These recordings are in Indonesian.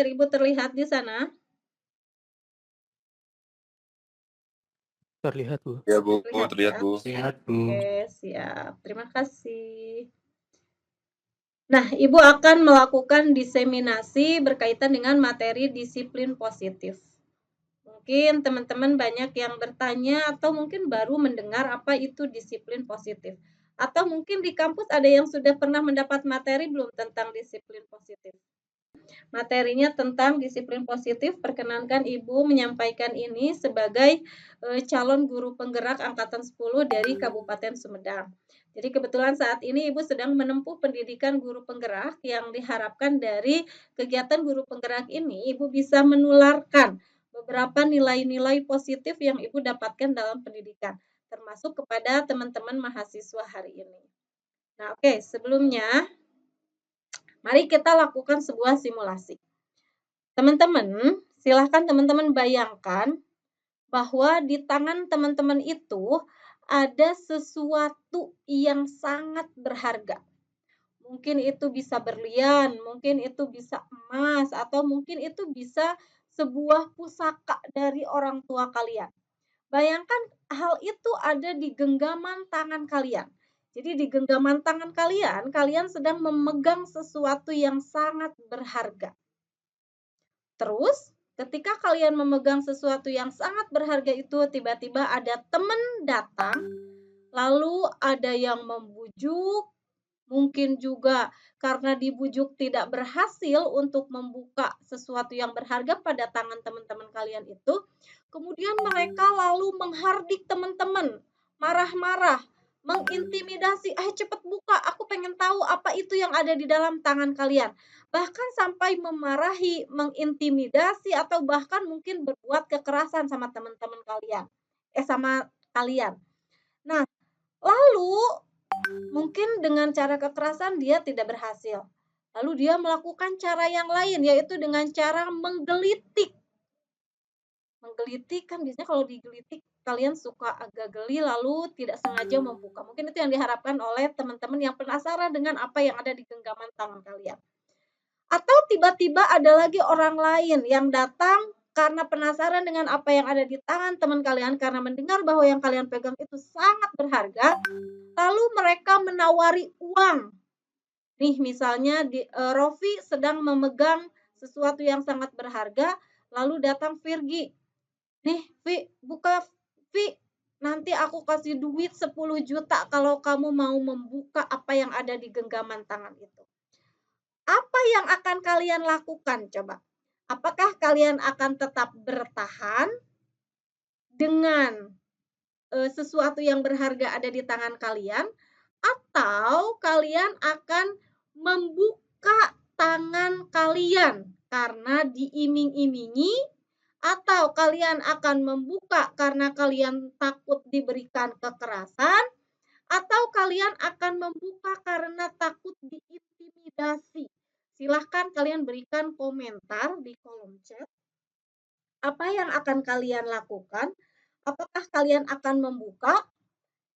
layar Ibu terlihat di sana? Terlihat, Bu. Ya, Bu, Terlihat terlihat, ya? Bu. Terlihat, Bu. Oke, siap. Terima kasih. Nah, Ibu akan melakukan diseminasi berkaitan dengan materi disiplin positif. Mungkin teman-teman banyak yang bertanya atau mungkin baru mendengar apa itu disiplin positif. Atau mungkin di kampus ada yang sudah pernah mendapat materi belum tentang disiplin positif? Materinya tentang disiplin positif, perkenankan Ibu menyampaikan ini sebagai calon guru penggerak angkatan 10 dari Kabupaten Sumedang. Jadi kebetulan saat ini Ibu sedang menempuh pendidikan guru penggerak yang diharapkan dari kegiatan guru penggerak ini Ibu bisa menularkan beberapa nilai-nilai positif yang Ibu dapatkan dalam pendidikan, termasuk kepada teman-teman mahasiswa hari ini. Nah, oke, sebelumnya mari kita lakukan sebuah simulasi. Teman-teman, silahkan teman-teman bayangkan bahwa di tangan teman-teman itu ada sesuatu yang sangat berharga. Mungkin itu bisa berlian, mungkin itu bisa emas, atau mungkin itu bisa sebuah pusaka dari orang tua kalian. Bayangkan hal itu ada di genggaman tangan kalian. Jadi di genggaman tangan kalian, kalian sedang memegang sesuatu yang sangat berharga. Terus, ketika kalian memegang sesuatu yang sangat berharga itu, tiba-tiba ada teman datang, lalu ada yang membujuk, mungkin juga karena dibujuk tidak berhasil untuk membuka sesuatu yang berharga pada tangan teman-teman kalian itu, kemudian mereka lalu menghardik teman-teman, marah-marah, mengintimidasi, cepet buka, aku pengen tahu apa itu yang ada di dalam tangan kalian. Bahkan sampai memarahi, mengintimidasi, atau bahkan mungkin berbuat kekerasan sama teman-teman kalian, sama kalian. Nah, lalu mungkin dengan cara kekerasan dia tidak berhasil. Lalu dia melakukan cara yang lain, yaitu dengan cara menggelitik. Menggelitik kan biasanya kalau digelitik kalian suka agak geli lalu tidak sengaja membuka. Mungkin itu yang diharapkan oleh teman-teman yang penasaran dengan apa yang ada di genggaman tangan kalian. Atau tiba-tiba ada lagi orang lain yang datang karena penasaran dengan apa yang ada di tangan teman kalian, karena mendengar bahwa yang kalian pegang itu sangat berharga, lalu mereka menawari uang. Nih misalnya Rofi sedang memegang sesuatu yang sangat berharga, lalu datang Virgi. Nih, Vi, buka, Vi, nanti aku kasih duit 10 juta kalau kamu mau membuka apa yang ada di genggaman tangan itu. Apa yang akan kalian lakukan coba? Apakah kalian akan tetap bertahan dengan sesuatu yang berharga ada di tangan kalian, atau kalian akan membuka tangan kalian karena diiming-imingi, atau kalian akan membuka karena kalian takut diberikan kekerasan, atau kalian akan membuka karena takut diintimidasi? Silahkan kalian berikan komentar di kolom chat. Apa yang akan kalian lakukan? Apakah kalian akan membuka,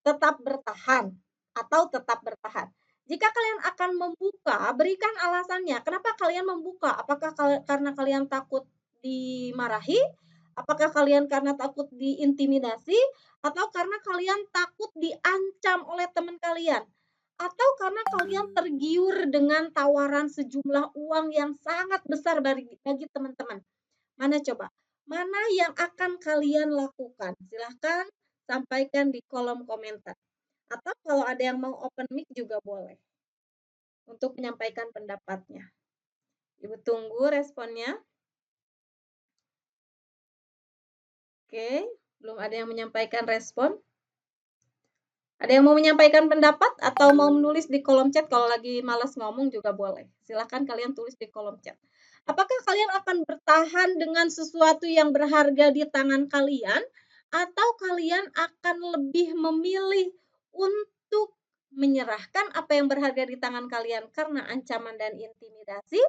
tetap bertahan, atau tetap bertahan? Jika kalian akan membuka, berikan alasannya. Kenapa kalian membuka? Apakah karena kalian takut dimarahi? Apakah kalian karena takut diintimidasi? Atau karena kalian takut diancam oleh teman kalian? Atau karena kalian tergiur dengan tawaran sejumlah uang yang sangat besar bagi teman-teman? Mana coba? Mana yang akan kalian lakukan? Silahkan sampaikan di kolom komentar. Atau kalau ada yang mau open mic juga boleh untuk menyampaikan pendapatnya. Ibu tunggu responnya. Oke, belum ada yang menyampaikan respon. Ada yang mau menyampaikan pendapat atau mau menulis di kolom chat? Kalau lagi malas ngomong juga boleh. Silahkan kalian tulis di kolom chat. Apakah kalian akan bertahan dengan sesuatu yang berharga di tangan kalian, atau kalian akan lebih memilih untuk menyerahkan apa yang berharga di tangan kalian karena ancaman dan intimidasi,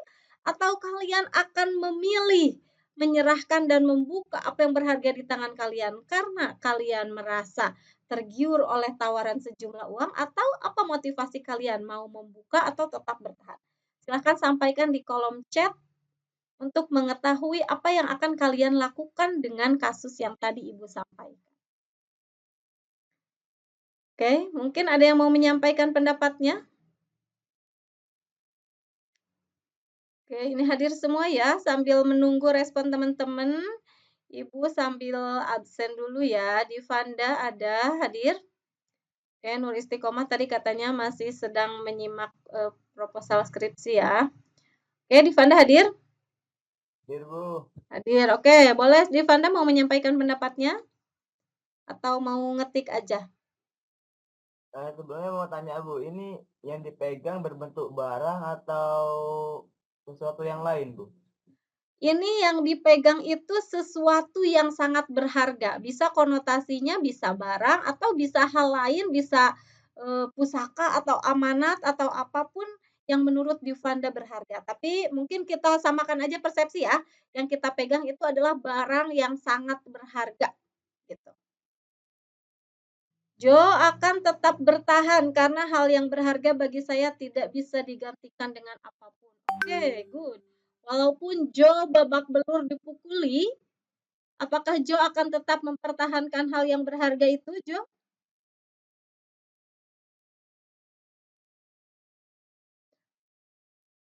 atau kalian akan memilih menyerahkan dan membuka apa yang berharga di tangan kalian karena kalian merasa tergiur oleh tawaran sejumlah uang, atau apa motivasi kalian mau membuka atau tetap bertahan? Silahkan sampaikan di kolom chat untuk mengetahui apa yang akan kalian lakukan dengan kasus yang tadi Ibu sampaikan. Oke, mungkin ada yang mau menyampaikan pendapatnya? Oke, ini hadir semua ya, sambil menunggu respon teman-teman, Ibu sambil absen dulu ya. Divanda ada hadir? Oke, Nur Istiqomah tadi katanya masih sedang menyimak proposal skripsi ya. Oke, Divanda hadir? Hadir, Bu. Hadir. Oke, boleh Divanda mau menyampaikan pendapatnya? Atau mau ngetik aja? Sebelumnya mau tanya Bu, ini yang dipegang berbentuk barang atau sesuatu yang lain, Bu? Ini yang dipegang itu sesuatu yang sangat berharga, bisa konotasinya bisa barang atau bisa hal lain, bisa, pusaka atau amanat atau apapun yang menurut Divanda berharga. Tapi mungkin kita samakan aja persepsi ya, yang kita pegang itu adalah barang yang sangat berharga, gitu. Jo akan tetap bertahan karena hal yang berharga bagi saya tidak bisa digantikan dengan apapun. Oke, good. Walaupun Jo babak belur dipukuli, apakah Jo akan tetap mempertahankan hal yang berharga itu, Jo?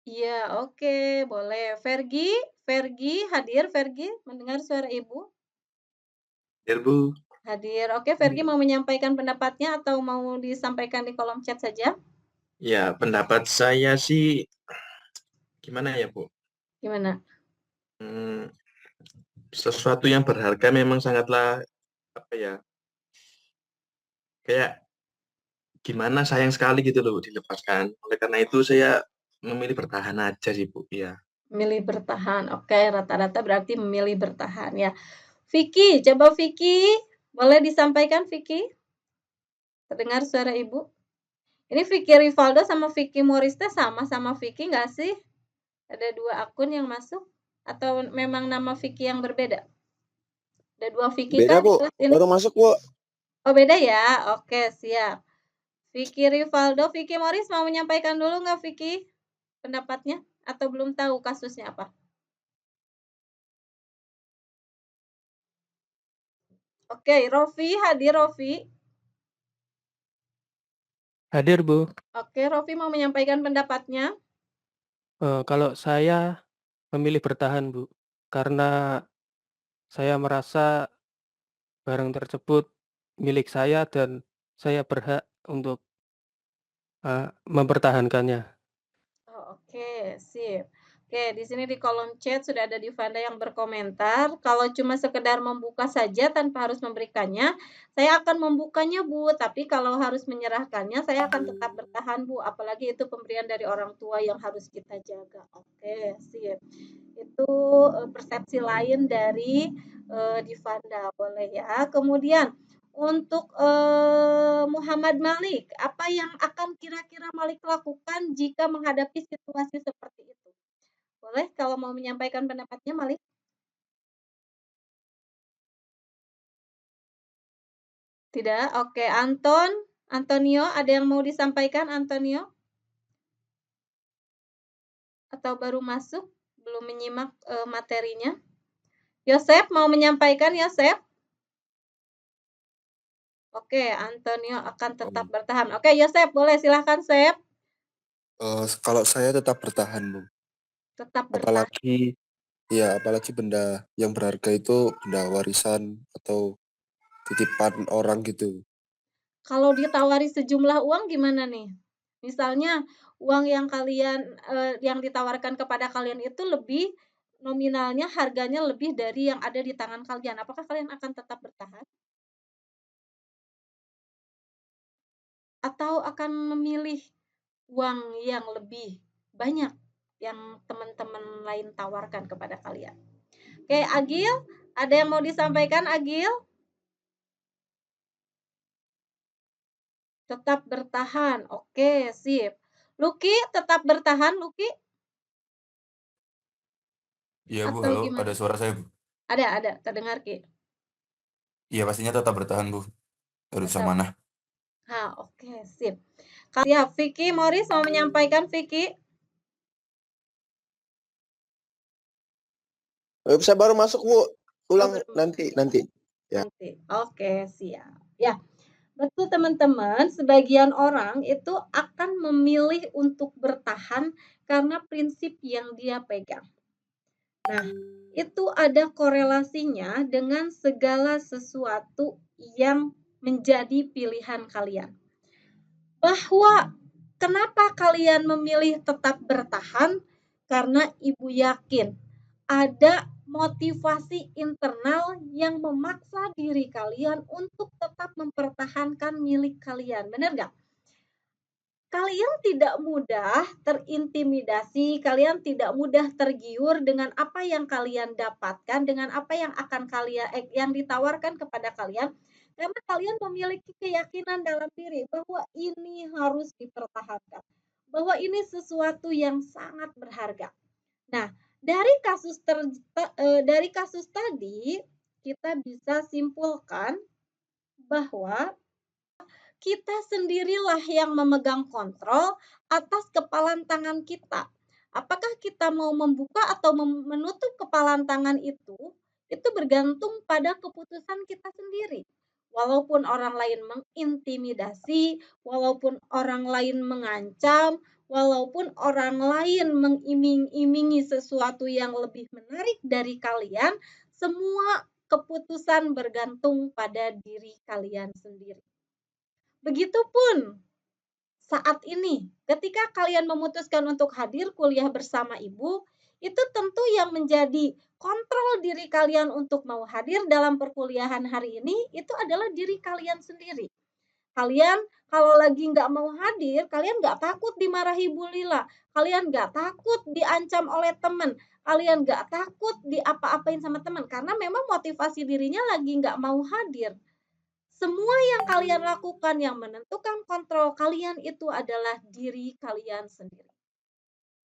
Iya, oke, boleh. Vergi hadir, Vergi, mendengar suara Ibu? Hadir, Bu. Hadir. Oke, Vergi mau menyampaikan pendapatnya atau mau disampaikan di kolom chat saja? Ya, pendapat saya sih gimana ya, Bu? Gimana? Sesuatu yang berharga memang sangatlah apa ya? Kayak gimana sayang sekali gitu loh dilepaskan. Oleh karena itu saya memilih bertahan aja sih, Bu. Ya. Memilih bertahan. Oke, rata-rata berarti memilih bertahan ya. Vicky, coba Vicky, boleh disampaikan Vicky? Terdengar suara Ibu? Ini Vicky Rivaldo sama Vicky Morista sama-sama Vicky nggak sih? Ada 2 akun yang masuk? Atau memang nama Vicky yang berbeda? Ada 2 Vicky Beda, kah di Bu. kelas ini? Baru masuk, Bu. Oh beda ya? Oke, siap. Vicky Rivaldo, Vicky Moris mau menyampaikan dulu nggak Vicky? Pendapatnya? Atau belum tahu kasusnya apa? Oke, Rofi, hadir Rofi. Hadir, Bu. Oke, Rofi mau menyampaikan pendapatnya. Kalau saya memilih bertahan, Bu, karena saya merasa barang tersebut milik saya dan saya berhak untuk mempertahankannya. Oh, oke, sip. Oke, di sini di kolom chat sudah ada Divanda yang berkomentar, kalau cuma sekedar membuka saja tanpa harus memberikannya, saya akan membukanya, Bu, tapi kalau harus menyerahkannya, saya akan tetap bertahan, Bu, apalagi itu pemberian dari orang tua yang harus kita jaga. Oke, sip. Itu, persepsi lain dari, Divanda, boleh ya. Kemudian untuk, Muhammad Malik, apa yang akan kira-kira Malik lakukan jika menghadapi situasi seperti itu? Boleh kalau mau menyampaikan pendapatnya Malik? Tidak? Oke, Antonio, ada yang mau disampaikan Antonio? Atau baru masuk, belum menyimak, materinya? Yosep mau menyampaikan Yosep? Oke, Antonio akan tetap bertahan. Oke, Yosep boleh silahkan Sep. Kalau saya tetap bertahan, Bu. Tetap bertahan. Apalagi benda yang berharga itu benda warisan atau titipan orang gitu. Kalau ditawari sejumlah uang gimana nih? Misalnya uang yang kalian, yang ditawarkan kepada kalian itu lebih nominalnya harganya lebih dari yang ada di tangan kalian, apakah kalian akan tetap bertahan? Atau akan memilih uang yang lebih banyak yang teman-teman lain tawarkan kepada kalian? Oke, Agil, ada yang mau disampaikan Agil? Tetap bertahan, oke sip. Luki tetap bertahan Luki? Iya Bu, Atau halo, gimana? ada suara saya Bu. Ada, terdengar Ki. Iya pastinya tetap bertahan Bu, harus Tetap. amanah. Oke, sip. Siap, Vicky Morris mau menyampaikan Vicky? Saya baru masuk, Bu. Ulang baru nanti. Ya. nanti. Oke, siap. Ya, betul teman-teman, sebagian orang itu akan memilih untuk bertahan karena prinsip yang dia pegang. Nah, itu ada korelasinya dengan segala sesuatu yang menjadi pilihan kalian. Bahwa kenapa kalian memilih tetap bertahan? Karena ibu yakin ada motivasi internal yang memaksa diri kalian untuk tetap mempertahankan milik kalian. Benar nggak? Kalian tidak mudah terintimidasi, kalian tidak mudah tergiur dengan apa yang kalian dapatkan, dengan apa yang akan yang ditawarkan kepada kalian, karena kalian memiliki keyakinan dalam diri bahwa ini harus dipertahankan, bahwa ini sesuatu yang sangat berharga. Nah, dari kasus tadi kita bisa simpulkan bahwa kita sendirilah yang memegang kontrol atas kepalan tangan kita. Apakah kita mau membuka atau menutup kepalan tangan itu bergantung pada keputusan kita sendiri. Walaupun orang lain mengintimidasi, walaupun orang lain mengancam, walaupun orang lain mengiming-imingi sesuatu yang lebih menarik dari kalian, semua keputusan bergantung pada diri kalian sendiri. Begitupun saat ini, ketika kalian memutuskan untuk hadir kuliah bersama ibu, itu tentu yang menjadi kontrol diri kalian untuk mau hadir dalam perkuliahan hari ini, itu adalah diri kalian sendiri. Kalian kalau lagi nggak mau hadir, kalian nggak takut dimarahi Bu Lila, kalian nggak takut diancam oleh teman, kalian nggak takut diapa-apain sama teman, karena memang motivasi dirinya lagi nggak mau hadir. Semua yang kalian lakukan yang menentukan kontrol kalian itu adalah diri kalian sendiri.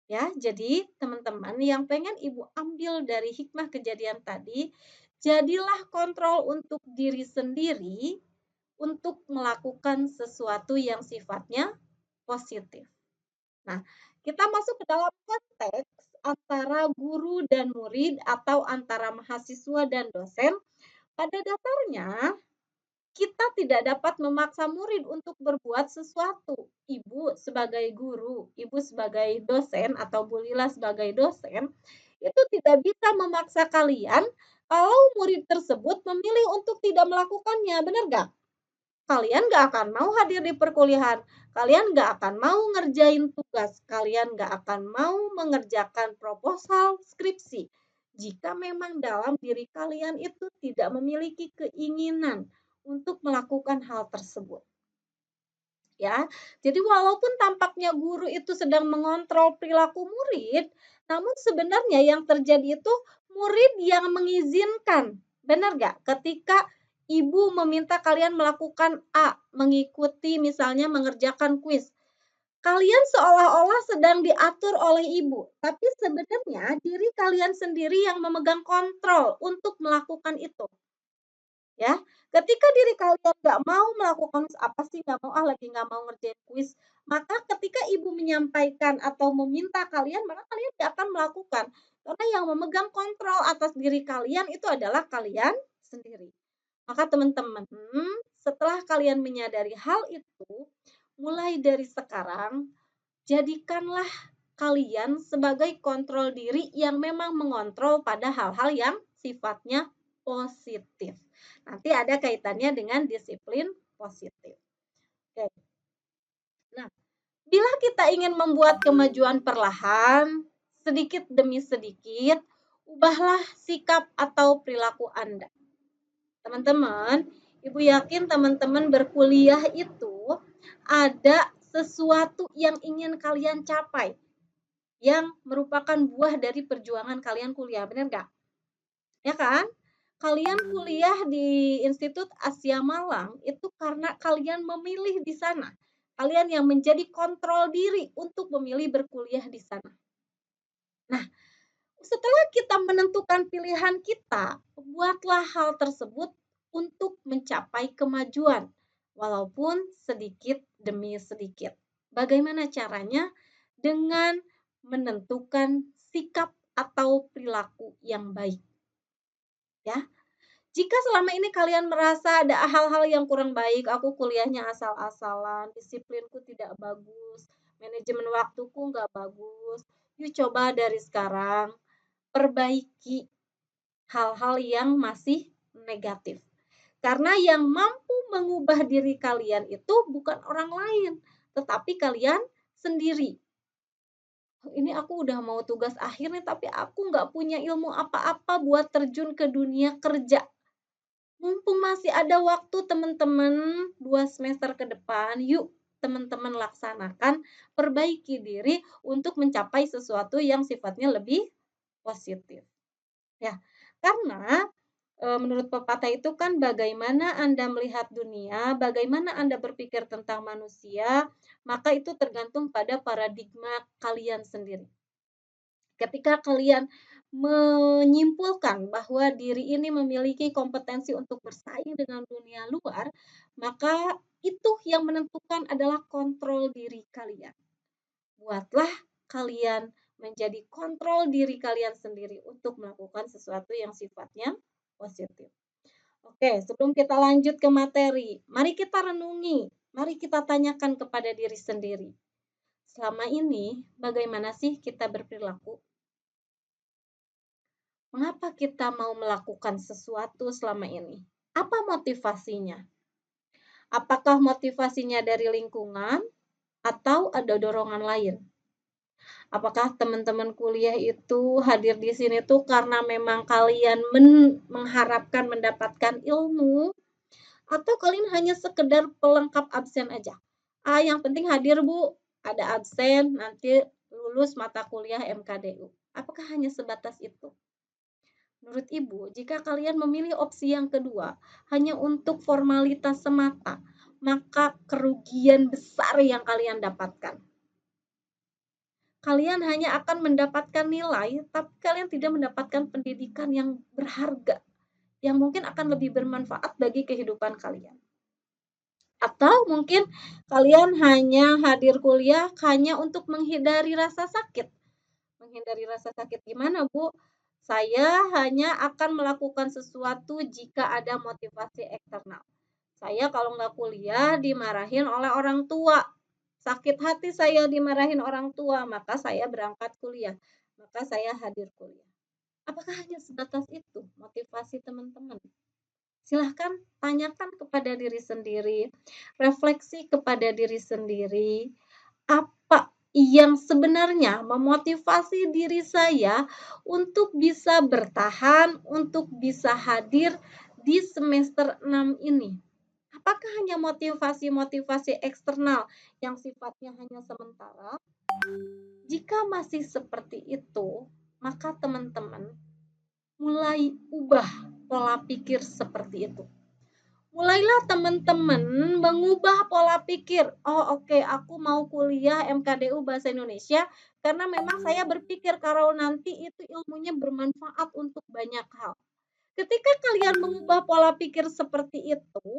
Ya, jadi teman-teman yang pengen Ibu ambil dari hikmah kejadian tadi, jadilah kontrol untuk diri sendiri untuk melakukan sesuatu yang sifatnya positif. Nah, kita masuk ke dalam konteks antara guru dan murid atau antara mahasiswa dan dosen. Pada dasarnya, kita tidak dapat memaksa murid untuk berbuat sesuatu. Ibu sebagai guru, ibu sebagai dosen atau Bu Lila sebagai dosen, itu tidak bisa memaksa kalian kalau murid tersebut memilih untuk tidak melakukannya, benar nggak? Kalian nggak akan mau hadir di perkuliahan, kalian nggak akan mau ngerjain tugas, kalian nggak akan mau mengerjakan proposal skripsi. Jika memang dalam diri kalian itu tidak memiliki keinginan untuk melakukan hal tersebut. Ya, jadi walaupun tampaknya guru itu sedang mengontrol perilaku murid, namun sebenarnya yang terjadi itu murid yang mengizinkan. Benar nggak? Ketika ibu meminta kalian melakukan A, mengikuti misalnya mengerjakan kuis. Kalian seolah-olah sedang diatur oleh ibu, tapi sebenarnya diri kalian sendiri yang memegang kontrol untuk melakukan itu. Ya, ketika diri kalian nggak mau melakukan apa sih, nggak mau lagi nggak mau ngerjain kuis, maka ketika ibu menyampaikan atau meminta kalian, maka kalian nggak akan melakukan. Karena yang memegang kontrol atas diri kalian itu adalah kalian sendiri. Maka teman-teman, setelah kalian menyadari hal itu, mulai dari sekarang, jadikanlah kalian sebagai kontrol diri yang memang mengontrol pada hal-hal yang sifatnya positif. Nanti ada kaitannya dengan disiplin positif. Oke. Nah, bila kita ingin membuat kemajuan perlahan, sedikit demi sedikit, ubahlah sikap atau perilaku Anda. Teman-teman, Ibu yakin teman-teman berkuliah itu ada sesuatu yang ingin kalian capai, yang merupakan buah dari perjuangan kalian kuliah, benar nggak? Ya kan? Kalian kuliah di Institut Asia Malang itu karena kalian memilih di sana. Kalian yang menjadi kontrol diri untuk memilih berkuliah di sana. Nah, setelah kita menentukan pilihan kita, buatlah hal tersebut untuk mencapai kemajuan, walaupun sedikit demi sedikit. Bagaimana caranya? Dengan menentukan sikap atau perilaku yang baik. Ya. Jika selama ini kalian merasa ada hal-hal yang kurang baik, aku kuliahnya asal-asalan, disiplinku tidak bagus, manajemen waktuku nggak bagus, yuk coba dari sekarang perbaiki hal-hal yang masih negatif. Karena yang mampu mengubah diri kalian itu bukan orang lain, tetapi kalian sendiri. Ini aku udah mau tugas akhir nih, tapi aku nggak punya ilmu apa-apa buat terjun ke dunia kerja. Mumpung masih ada waktu teman-teman 2 semester ke depan, yuk teman-teman laksanakan, perbaiki diri untuk mencapai sesuatu yang sifatnya lebih positif. Ya, karena menurut pepatah itu kan bagaimana Anda melihat dunia, bagaimana Anda berpikir tentang manusia, maka itu tergantung pada paradigma kalian sendiri. Ketika kalian menyimpulkan bahwa diri ini memiliki kompetensi untuk bersaing dengan dunia luar, maka itu yang menentukan adalah kontrol diri kalian. Buatlah kalian menjadi kontrol diri kalian sendiri untuk melakukan sesuatu yang sifatnya positif. Oke, sebelum kita lanjut ke materi, mari kita renungi, mari kita tanyakan kepada diri sendiri. Selama ini, bagaimana sih kita berperilaku? Mengapa kita mau melakukan sesuatu selama ini? Apa motivasinya? Apakah motivasinya dari lingkungan atau ada dorongan lain? Apakah teman-teman kuliah itu hadir di sini tuh karena memang kalian mengharapkan mendapatkan ilmu atau kalian hanya sekedar pelengkap absen aja? Yang penting hadir Bu, ada absen, nanti lulus mata kuliah MKDU. Apakah hanya sebatas itu? Menurut Ibu, jika kalian memilih opsi yang kedua hanya untuk formalitas semata, maka kerugian besar yang kalian dapatkan. Kalian hanya akan mendapatkan nilai, tapi kalian tidak mendapatkan pendidikan yang berharga, yang mungkin akan lebih bermanfaat bagi kehidupan kalian. Atau mungkin kalian hanya hadir kuliah hanya untuk menghindari rasa sakit. Menghindari rasa sakit gimana, Bu? Saya hanya akan melakukan sesuatu jika ada motivasi eksternal. Saya kalau nggak kuliah dimarahin oleh orang tua. Sakit hati saya dimarahin orang tua, maka saya berangkat kuliah. Maka saya hadir kuliah. Apakah hanya sebatas itu motivasi teman-teman? Silahkan tanyakan kepada diri sendiri, refleksi kepada diri sendiri, apa yang sebenarnya memotivasi diri saya untuk bisa bertahan, untuk bisa hadir di semester 6 ini. Apakah hanya motivasi-motivasi eksternal yang sifatnya hanya sementara? Jika masih seperti itu, maka teman-teman mulai ubah pola pikir seperti itu. Mulailah teman-teman mengubah pola pikir. Oh oke, aku mau kuliah MKDU Bahasa Indonesia karena memang saya berpikir kalau nanti itu ilmunya bermanfaat untuk banyak hal. Ketika kalian mengubah pola pikir seperti itu,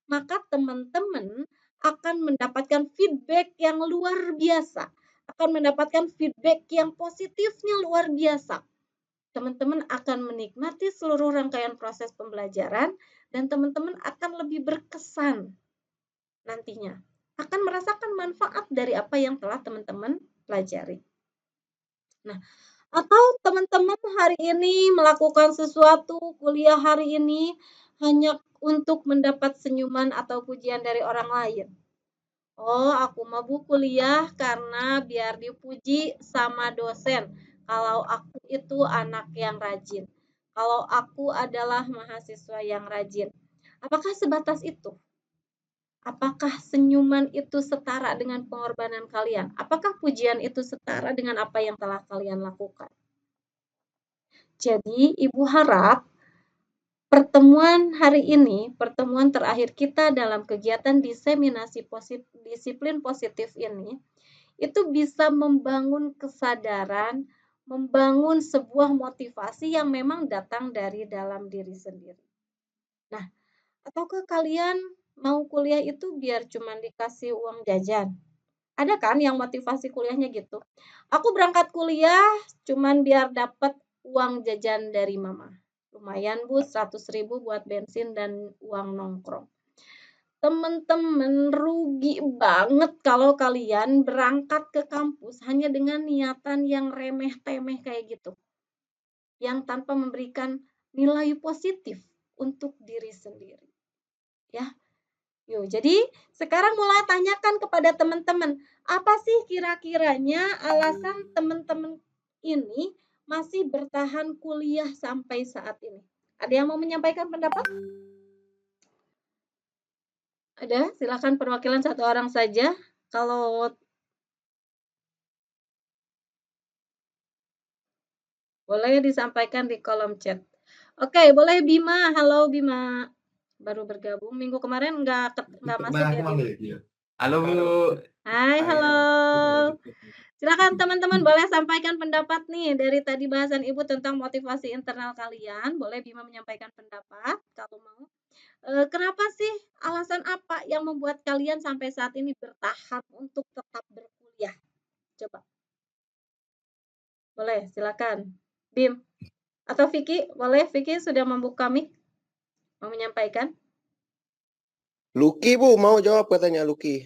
maka teman-teman akan mendapatkan feedback yang luar biasa. Akan mendapatkan feedback yang positifnya luar biasa. Teman-teman akan menikmati seluruh rangkaian proses pembelajaran dan teman-teman akan lebih berkesan nantinya. Akan merasakan manfaat dari apa yang telah teman-teman pelajari. Nah, atau teman-teman hari ini melakukan sesuatu, kuliah hari ini hanya untuk mendapat senyuman atau pujian dari orang lain. Oh, aku mau kuliah karena biar dipuji sama dosen. Kalau aku itu anak yang rajin. Kalau aku adalah mahasiswa yang rajin. Apakah sebatas itu? Apakah senyuman itu setara dengan pengorbanan kalian? Apakah pujian itu setara dengan apa yang telah kalian lakukan? Jadi, Ibu harap pertemuan hari ini, pertemuan terakhir kita dalam kegiatan diseminasi disiplin positif ini, itu bisa membangun kesadaran, membangun sebuah motivasi yang memang datang dari dalam diri sendiri. Nah, ataukah kalian mau kuliah itu biar cuma dikasih uang jajan? Ada kan yang motivasi kuliahnya gitu. Aku berangkat kuliah cuman biar dapat uang jajan dari mama. Lumayan Bu, 100.000 buat bensin dan uang nongkrong. Temen-temen rugi banget kalau kalian berangkat ke kampus hanya dengan niatan yang remeh-temeh kayak gitu. Yang tanpa memberikan nilai positif untuk diri sendiri. Ya. Yuk, jadi sekarang mulai tanyakan kepada teman-teman, apa sih kira-kiranya alasan teman-teman ini masih bertahan kuliah sampai saat ini? Ada yang mau menyampaikan pendapat? Ada? Silakan perwakilan satu orang saja. Kalau boleh disampaikan di kolom chat. Oke, boleh Bima. Halo Bima. Baru bergabung. Minggu kemarin nggak masuk ya Bima. Halo Bu. Hai, halo. Silakan teman-teman boleh sampaikan pendapat nih dari tadi bahasan Ibu tentang motivasi internal kalian. Boleh Bima menyampaikan pendapat kalau mau. Kenapa sih alasan apa yang membuat kalian sampai saat ini bertahan untuk tetap berkuliah? Coba. Boleh, silakan. Bim atau Vicky, boleh Vicky sudah membuka mic mau menyampaikan? Lucky Bu, mau jawab katanya Lucky.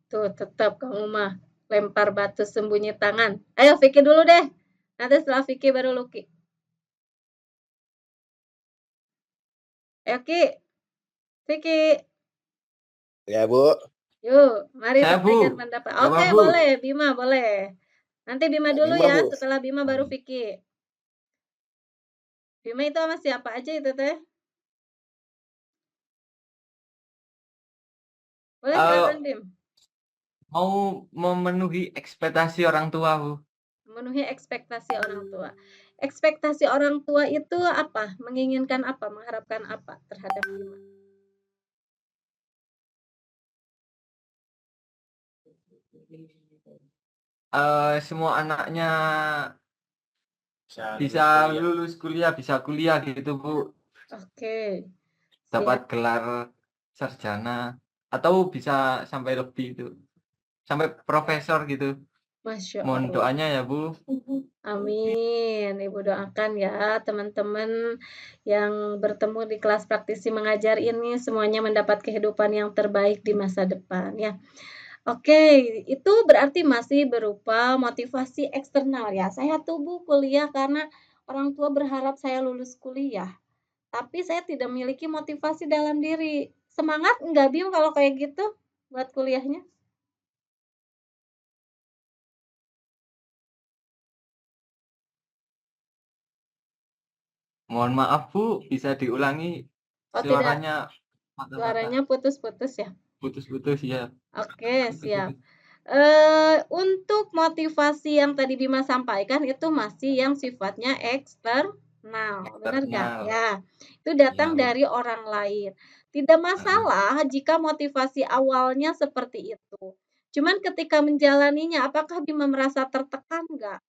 Tuh, tetap kamu mah lempar batu sembunyi tangan. Ayo Vicky dulu deh. Nanti setelah Vicky baru Lucky. Ayo Ki. Vicky. Ya Bu. Yuk, mari Saya, sampaikan Bu. pendapat. Apa, Oke, Bu? boleh. Bima, boleh. Nanti Bima dulu Bima, ya. Bu. Setelah Bima baru Vicky. Bima itu sama siapa aja itu teh? Boleh silakan Bim. Mau memenuhi ekspektasi orang tua, Bu. Memenuhi ekspektasi orang tua. Ekspektasi orang tua itu apa? Menginginkan apa? Mengharapkan apa terhadap Bima? Semua anaknya bisa lulus kuliah, bisa kuliah gitu, Bu. Oke. Dapat gelar sarjana atau bisa sampai lebih itu. Sampai profesor gitu. Masya Mohon Allah. doanya ya, Bu. Amin. Ibu doakan ya teman-teman yang bertemu di kelas praktisi mengajar ini semuanya mendapat kehidupan yang terbaik di masa depan ya. Oke, itu berarti masih berupa motivasi eksternal ya. Saya tubuh kuliah karena orang tua berharap saya lulus kuliah. Tapi saya tidak memiliki motivasi dalam diri. Semangat enggak Bim kalau kayak gitu buat kuliahnya? Mohon maaf, Bu, bisa diulangi Oh tidak, suaranya mata-mata. suaranya putus-putus ya. Putus-putus ya. Oke, siap. Untuk motivasi yang tadi Bima sampaikan itu masih yang sifatnya eksternal, benar nggak? Eksternal. Ya, itu datang Iya, Bu. dari orang lain. Tidak masalah jika motivasi awalnya seperti itu. Cuman ketika menjalaninya, apakah Bima merasa tertekan nggak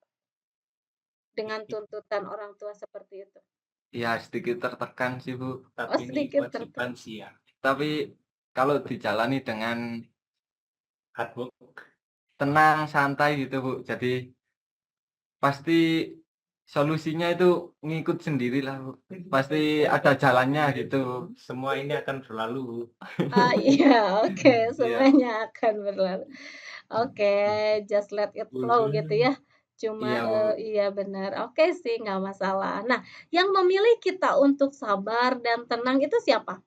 dengan tuntutan orang tua seperti itu? Ya sedikit tertekan sih, Bu. Oh, sedikit tertekan. sih ya. Tapi kalau dijalani dengan Hard work. tenang, santai gitu, Bu. Jadi pasti solusinya itu ngikut sendiri lah, Bu. Pasti ada jalannya gitu. Semua ini akan berlalu. Iya, oke, Iya. semuanya akan berlalu. Oke, just let it flow gitu ya. Cuma Iya, Bu. iya benar. Oke sih, nggak masalah. Nah, yang memilih kita untuk sabar dan tenang itu siapa?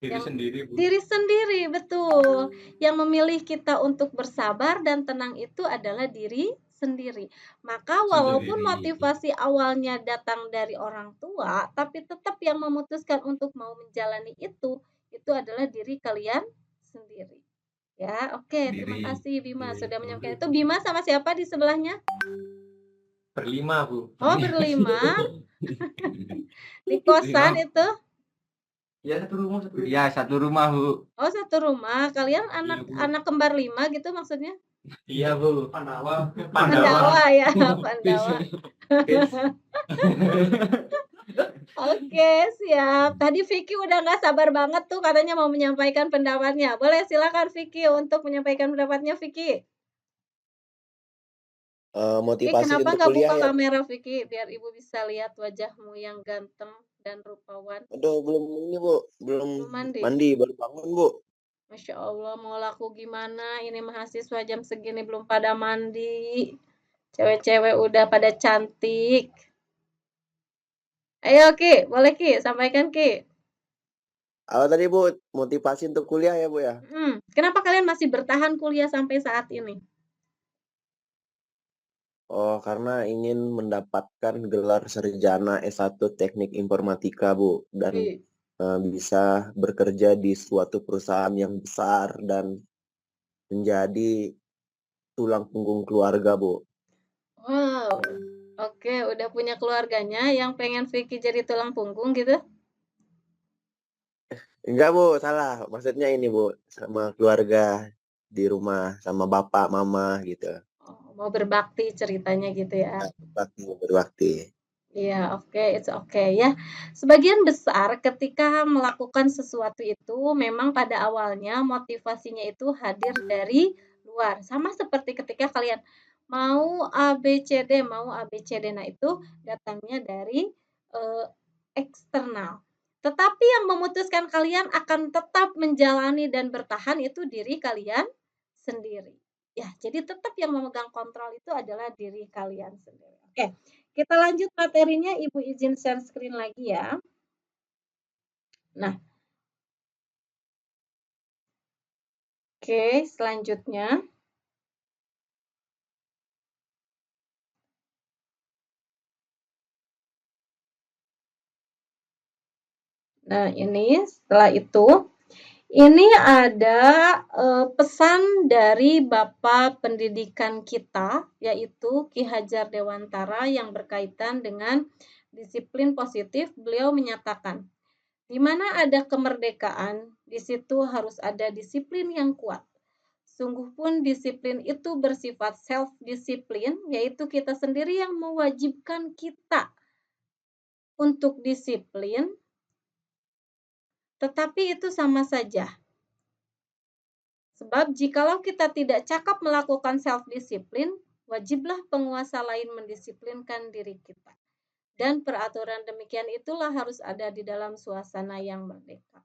Diri Yang sendiri, Bu. diri sendiri, betul. Yang memilih kita untuk bersabar dan tenang itu adalah diri sendiri. Maka walaupun motivasi awalnya datang dari orang tua, tapi tetap yang memutuskan untuk mau menjalani itu adalah diri kalian sendiri. Ya, oke. Terima Sendiri. kasih Bima sudah menyampaikan itu. Bima sama siapa di sebelahnya? Berlima, Bu. Oh, berlima. Di kosan itu? Ya satu rumah, Bu. Oh, satu rumah. Kalian anak kembar 5 gitu maksudnya? Iya, Bu. Pandawa. Pandawa ya, Pandawa. Oke, siap. Tadi Vicky udah nggak sabar banget tuh katanya mau menyampaikan pendapatnya. Boleh silakan Vicky untuk menyampaikan pendapatnya Vicky. Vicky, Motivasi kenapa untuk nggak kuliah buka ya. kamera Vicky biar ibu bisa lihat wajahmu yang ganteng dan rupawan. Aduh, belum ini Bu, belum Belum mandi. mandi, baru bangun Bu. Masya Allah, mau laku gimana? Ini mahasiswa jam segini belum pada mandi. Cewek-cewek udah pada cantik. Ayo Ki, boleh Ki, sampaikan Ki. Apa tadi Bu, motivasi untuk kuliah ya Bu ya? Kenapa kalian masih bertahan kuliah sampai saat ini? Oh, karena ingin mendapatkan gelar sarjana S1 Teknik Informatika Bu, dan Wih, bisa bekerja di suatu perusahaan yang besar dan menjadi tulang punggung keluarga Bu. wow. Oke, udah punya keluarganya yang pengen Vicky jadi tulang punggung gitu? Enggak Bu, salah. Maksudnya ini Bu, sama keluarga di rumah, sama bapak, mama gitu. Oh, mau berbakti ceritanya gitu ya. Ya, berbakti. Iya, oke, it's okay ya. Sebagian besar ketika melakukan sesuatu itu memang pada awalnya motivasinya itu hadir dari luar. Sama seperti ketika kalian mau ABCD, mau ABCD. Nah, itu datangnya dari eh, eksternal. Tetapi yang memutuskan kalian akan tetap menjalani dan bertahan itu diri kalian sendiri. Ya, jadi tetap yang memegang kontrol itu adalah diri kalian sendiri. Oke. Kita lanjut materinya, Ibu izin share screen lagi ya. Nah, oke, selanjutnya. Nah, ini setelah itu, ini ada pesan dari Bapak Pendidikan kita, yaitu Ki Hajar Dewantara yang berkaitan dengan disiplin positif. Beliau menyatakan, di mana ada kemerdekaan, di situ harus ada disiplin yang kuat. Sungguh pun disiplin itu bersifat self-disiplin, yaitu kita sendiri yang mewajibkan kita untuk disiplin, tetapi itu sama saja. Sebab jikalau kita tidak cakap melakukan self-disiplin, wajiblah penguasa lain mendisiplinkan diri kita. Dan peraturan demikian itulah harus ada di dalam suasana yang merdeka.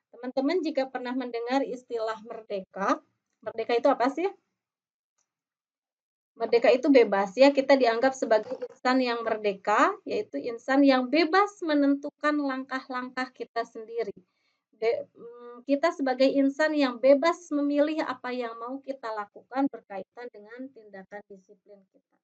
Teman-teman jika pernah mendengar istilah merdeka, merdeka itu apa sih? Merdeka itu bebas ya, kita dianggap sebagai insan yang merdeka, yaitu insan yang bebas menentukan langkah-langkah kita sendiri. Kita sebagai insan yang bebas memilih apa yang mau kita lakukan berkaitan dengan tindakan disiplin kita.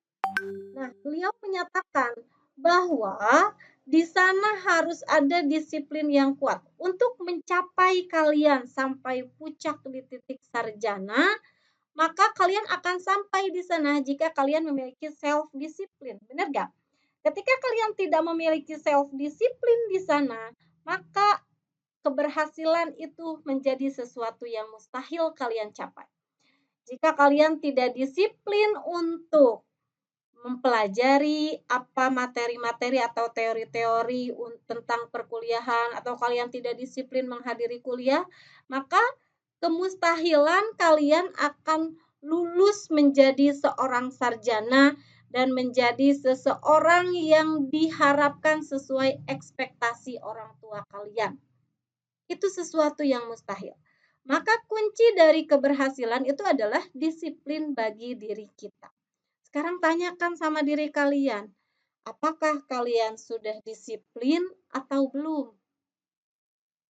Nah, beliau menyatakan bahwa di sana harus ada disiplin yang kuat. Untuk mencapai kalian sampai puncak di titik sarjana, maka kalian akan sampai di sana jika kalian memiliki self disiplin. Benar gak? Ketika kalian tidak memiliki self disiplin di sana, maka keberhasilan itu menjadi sesuatu yang mustahil kalian capai. Jika kalian tidak disiplin untuk mempelajari apa materi-materi atau teori-teori tentang perkuliahan, atau kalian tidak disiplin menghadiri kuliah, maka kemustahilan kalian akan lulus menjadi seorang sarjana dan menjadi seseorang yang diharapkan sesuai ekspektasi orang tua kalian. Itu sesuatu yang mustahil. Maka kunci dari keberhasilan itu adalah disiplin bagi diri kita. Sekarang tanyakan sama diri kalian, apakah kalian sudah disiplin atau belum?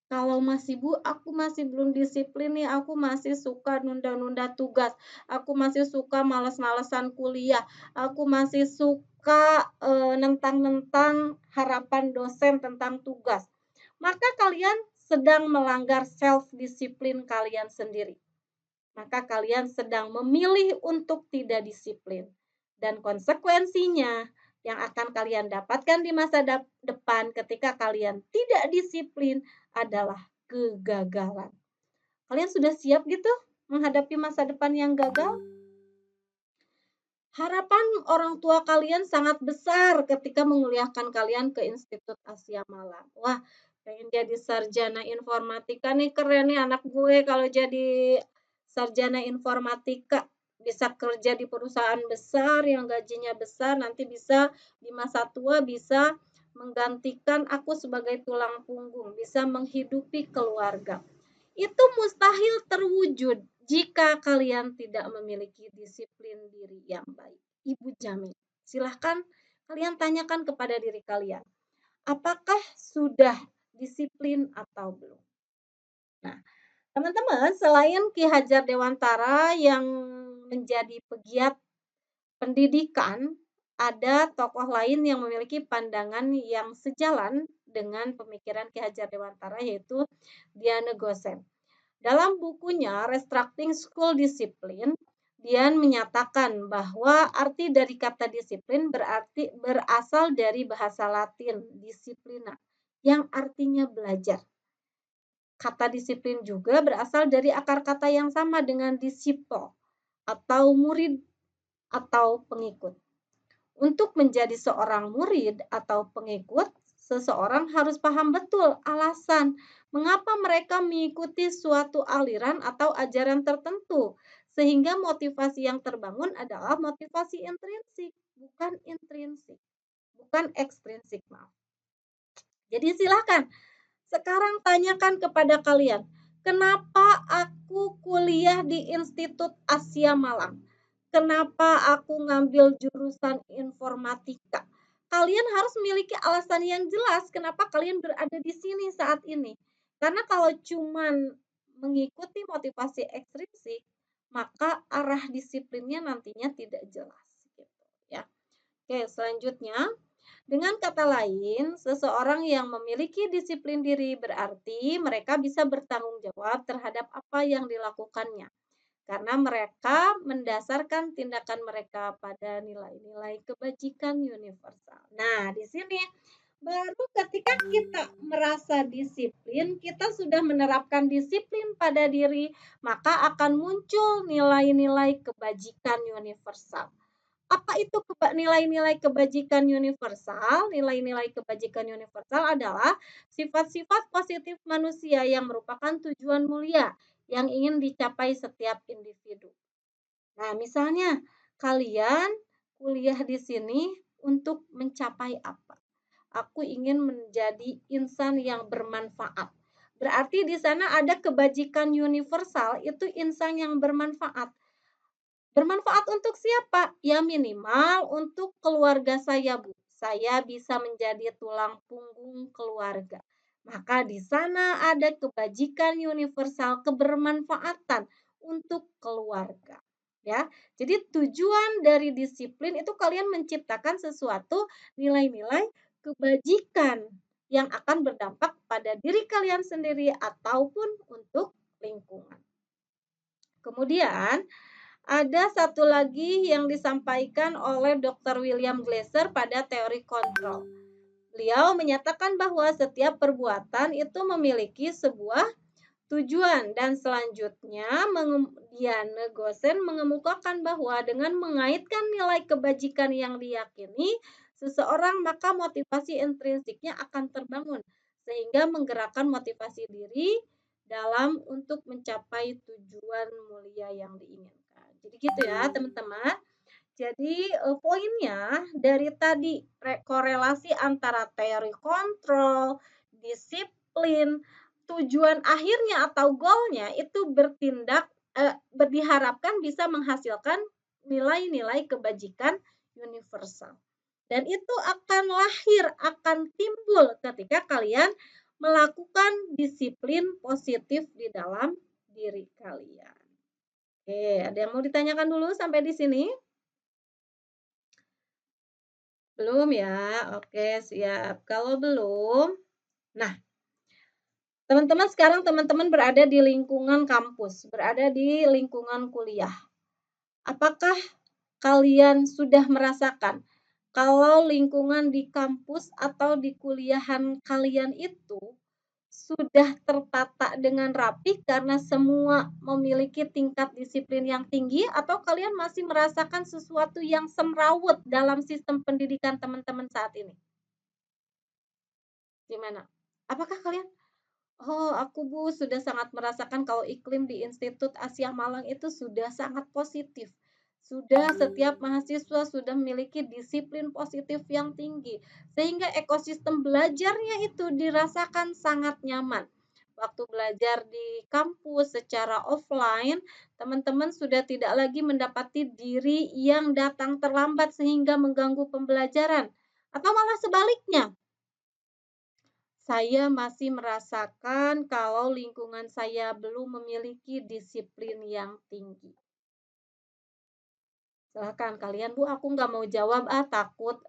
Kalau masih Bu, aku masih belum disiplin nih, aku masih suka nunda-nunda tugas, aku masih suka malas-malasan kuliah, aku masih suka nentang-nentang harapan dosen tentang tugas. Maka kalian sedang melanggar self-disiplin kalian sendiri. Maka kalian sedang memilih untuk tidak disiplin. Dan konsekuensinya yang akan kalian dapatkan di masa depan ketika kalian tidak disiplin adalah kegagalan. Kalian sudah siap gitu menghadapi masa depan yang gagal? Harapan orang tua kalian sangat besar ketika menguliahkan kalian ke Institut Asia Malang. Wah, pengen jadi sarjana informatika nih, keren nih anak gue kalau jadi sarjana informatika. Bisa kerja di perusahaan besar yang gajinya besar, nanti bisa di masa tua bisa menggantikan aku sebagai tulang punggung, bisa menghidupi keluarga. Itu mustahil terwujud jika kalian tidak memiliki disiplin diri yang baik. Ibu jamin. Silahkan kalian tanyakan kepada diri kalian. Apakah sudah disiplin atau belum? Nah, teman-teman, selain Ki Hajar Dewantara yang menjadi pegiat pendidikan, ada tokoh lain yang memiliki pandangan yang sejalan dengan pemikiran Ki Hajar Dewantara, yaitu Diane Gosen. Dalam bukunya Restructuring School Discipline, Dian menyatakan bahwa arti dari kata disiplin berasal dari bahasa Latin disciplina, yang artinya belajar. Kata disiplin juga berasal dari akar kata yang sama dengan disciple atau murid atau pengikut. Untuk menjadi seorang murid atau pengikut, seseorang harus paham betul alasan mengapa mereka mengikuti suatu aliran atau ajaran tertentu, sehingga motivasi yang terbangun adalah motivasi intrinsik, bukan intrinsik, bukan ekstrinsik, maaf. Jadi silakan sekarang tanyakan kepada kalian, kenapa aku kuliah di Institut Asia Malang? Kenapa aku ngambil jurusan informatika? Kalian harus memiliki alasan yang jelas kenapa kalian berada di sini saat ini. Karena kalau cuman mengikuti motivasi ekstrinsik, maka arah disiplinnya nantinya tidak jelas gitu ya. Oke, selanjutnya, dengan kata lain, seseorang yang memiliki disiplin diri berarti mereka bisa bertanggung jawab terhadap apa yang dilakukannya. Karena mereka mendasarkan tindakan mereka pada nilai-nilai kebajikan universal. Nah, di sini baru ketika kita merasa disiplin, kita sudah menerapkan disiplin pada diri, maka akan muncul nilai-nilai kebajikan universal. Apa itu nilai-nilai kebajikan universal? Nilai-nilai kebajikan universal adalah sifat-sifat positif manusia yang merupakan tujuan mulia yang ingin dicapai setiap individu. Nah, misalnya kalian kuliah di sini untuk mencapai apa? Aku ingin menjadi insan yang bermanfaat. Berarti di sana ada kebajikan universal, itu insan yang bermanfaat. Bermanfaat untuk siapa? Ya minimal untuk keluarga saya, Bu. Saya bisa menjadi tulang punggung keluarga. Maka di sana ada kebajikan universal, kebermanfaatan untuk keluarga. Ya. Jadi tujuan dari disiplin itu kalian menciptakan sesuatu nilai-nilai kebajikan yang akan berdampak pada diri kalian sendiri ataupun untuk lingkungan. Kemudian ada satu lagi yang disampaikan oleh Dr. William Glasser pada teori kontrol. Beliau menyatakan bahwa setiap perbuatan itu memiliki sebuah tujuan dan selanjutnya Diane Gosen mengemukakan bahwa dengan mengaitkan nilai kebajikan yang diyakini seseorang, maka motivasi intrinsiknya akan terbangun sehingga menggerakkan motivasi diri dalam untuk mencapai tujuan mulia yang diinginkan. Jadi gitu ya teman-teman. Jadi poinnya dari tadi korelasi antara teori kontrol, disiplin, tujuan akhirnya atau goalnya itu diharapkan bisa menghasilkan nilai-nilai kebajikan universal. Dan itu akan lahir, akan timbul ketika kalian melakukan disiplin positif di dalam diri kalian. Oke, ada yang mau ditanyakan dulu sampai di sini? Belum ya? Oke, siap. Kalau belum, nah, teman-teman sekarang teman-teman berada di lingkungan kampus, berada di lingkungan kuliah. Apakah kalian sudah merasakan kalau lingkungan di kampus atau di kuliahan kalian itu sudah tertata dengan rapi karena semua memiliki tingkat disiplin yang tinggi, atau kalian masih merasakan sesuatu yang semrawut dalam sistem pendidikan teman-teman saat ini? Gimana? Apakah kalian, "Oh, aku Bu sudah sangat merasakan kalau iklim di Institut Asia Malang itu sudah sangat positif. Sudah setiap mahasiswa sudah memiliki disiplin positif yang tinggi, sehingga ekosistem belajarnya itu dirasakan sangat nyaman." Waktu belajar di kampus secara offline, teman-teman sudah tidak lagi mendapati diri yang datang terlambat sehingga mengganggu pembelajaran, atau malah sebaliknya. Saya masih merasakan kalau lingkungan saya belum memiliki disiplin yang tinggi. Silakan kalian, "Bu, aku nggak mau jawab takut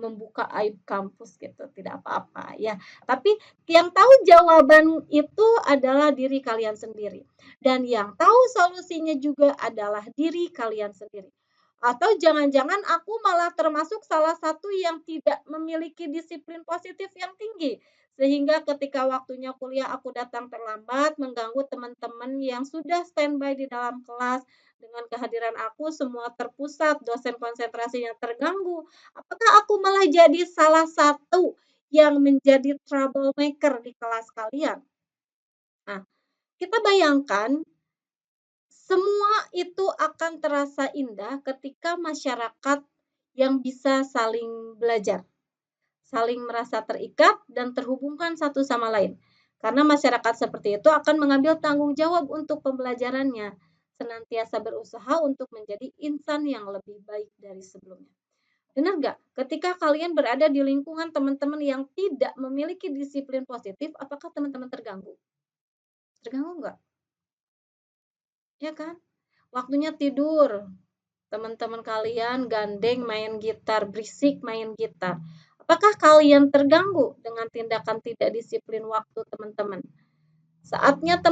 membuka aib kampus," gitu. Tidak apa-apa ya. Tapi yang tahu jawaban itu adalah diri kalian sendiri. Dan yang tahu solusinya juga adalah diri kalian sendiri. Atau jangan-jangan aku malah termasuk salah satu yang tidak memiliki disiplin positif yang tinggi. Sehingga ketika waktunya kuliah aku datang terlambat, mengganggu teman-teman yang sudah standby di dalam kelas. Dengan kehadiran aku semua terpusat, dosen konsentrasinya terganggu. Apakah aku malah jadi salah satu yang menjadi troublemaker di kelas kalian? Nah, kita bayangkan semua itu akan terasa indah ketika masyarakat yang bisa saling belajar, saling merasa terikat dan terhubungkan satu sama lain. Karena masyarakat seperti itu akan mengambil tanggung jawab untuk pembelajarannya, senantiasa berusaha untuk menjadi insan yang lebih baik dari sebelumnya. Benar nggak? Ketika kalian berada di lingkungan teman-teman yang tidak memiliki disiplin positif, apakah teman-teman terganggu? Terganggu nggak? Ya kan? Waktunya tidur, teman-teman kalian gandeng main gitar, berisik main gitar. Apakah kalian terganggu dengan tindakan tidak disiplin waktu teman-teman? Saatnya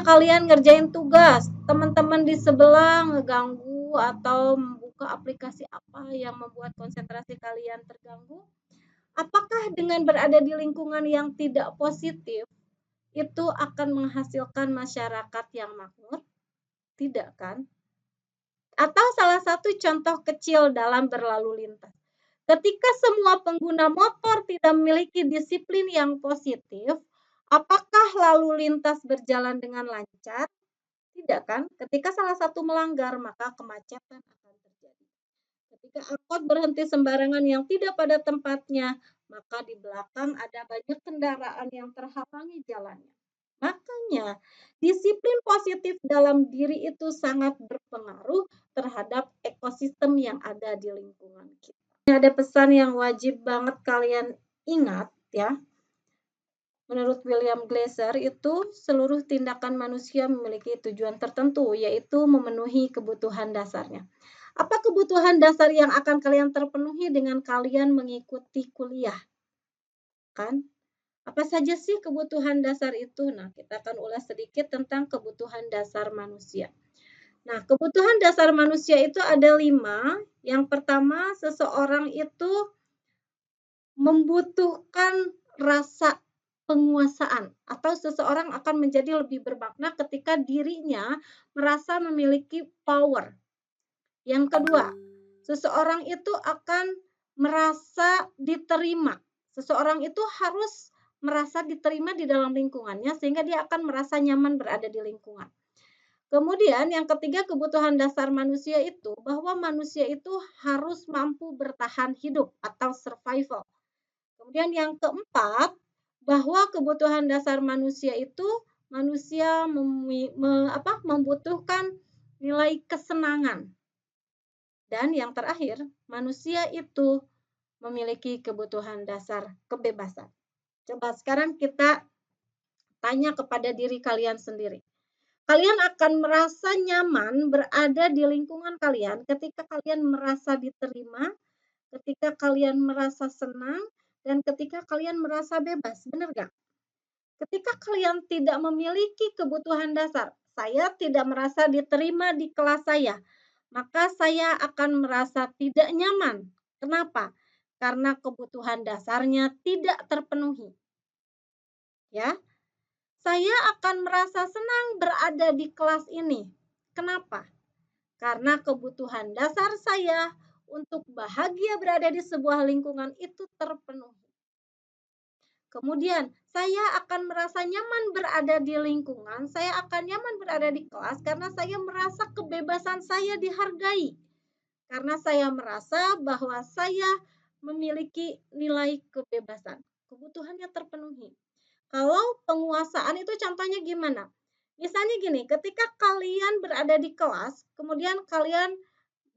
kalian ngerjain tugas, teman-teman di sebelah ngeganggu atau membuka aplikasi apa yang membuat konsentrasi kalian terganggu? Apakah dengan berada di lingkungan yang tidak positif itu akan menghasilkan masyarakat yang makmur? Tidak kan? Atau salah satu contoh kecil dalam berlalu lintas. Ketika semua pengguna motor tidak memiliki disiplin yang positif, apakah lalu lintas berjalan dengan lancar? Tidak kan? Ketika salah satu melanggar, maka kemacetan akan terjadi. Ketika angkot berhenti sembarangan yang tidak pada tempatnya, maka di belakang ada banyak kendaraan yang terhalangi jalannya. Makanya, disiplin positif dalam diri itu sangat berpengaruh terhadap ekosistem yang ada di lingkungan kita. Ada pesan yang wajib banget kalian ingat ya. Menurut William Glasser itu seluruh tindakan manusia memiliki tujuan tertentu, yaitu memenuhi kebutuhan dasarnya. Apa kebutuhan dasar yang akan kalian terpenuhi dengan kalian mengikuti kuliah? Kan? Apa saja sih kebutuhan dasar itu? Nah, kita akan ulas sedikit tentang kebutuhan dasar manusia. Nah, kebutuhan dasar manusia itu ada 5. Yang pertama, seseorang itu membutuhkan rasa penguasaan, atau seseorang akan menjadi lebih bermakna ketika dirinya merasa memiliki power. Yang kedua, seseorang itu akan merasa diterima. Seseorang itu harus merasa diterima di dalam lingkungannya sehingga dia akan merasa nyaman berada di lingkungan. Kemudian yang ketiga, kebutuhan dasar manusia itu bahwa manusia itu harus mampu bertahan hidup atau survival. Kemudian yang keempat, bahwa kebutuhan dasar manusia itu manusia membutuhkan nilai kesenangan. Dan yang terakhir, manusia itu memiliki kebutuhan dasar kebebasan. Coba sekarang kita tanya kepada diri kalian sendiri. Kalian akan merasa nyaman berada di lingkungan kalian ketika kalian merasa diterima, ketika kalian merasa senang, dan ketika kalian merasa bebas. Benar gak? Ketika kalian tidak memiliki kebutuhan dasar, saya tidak merasa diterima di kelas saya, maka saya akan merasa tidak nyaman. Kenapa? Karena kebutuhan dasarnya tidak terpenuhi. ya. Saya akan merasa senang berada di kelas ini. Kenapa? Karena kebutuhan dasar saya untuk bahagia berada di sebuah lingkungan itu terpenuhi. Kemudian, saya akan merasa nyaman berada di lingkungan, saya akan nyaman berada di kelas karena saya merasa kebebasan saya dihargai. Karena saya merasa bahwa saya memiliki nilai kebebasan. Kebutuhannya terpenuhi. Kalau penguasaan itu contohnya gimana? Misalnya gini, ketika kalian berada di kelas, kemudian kalian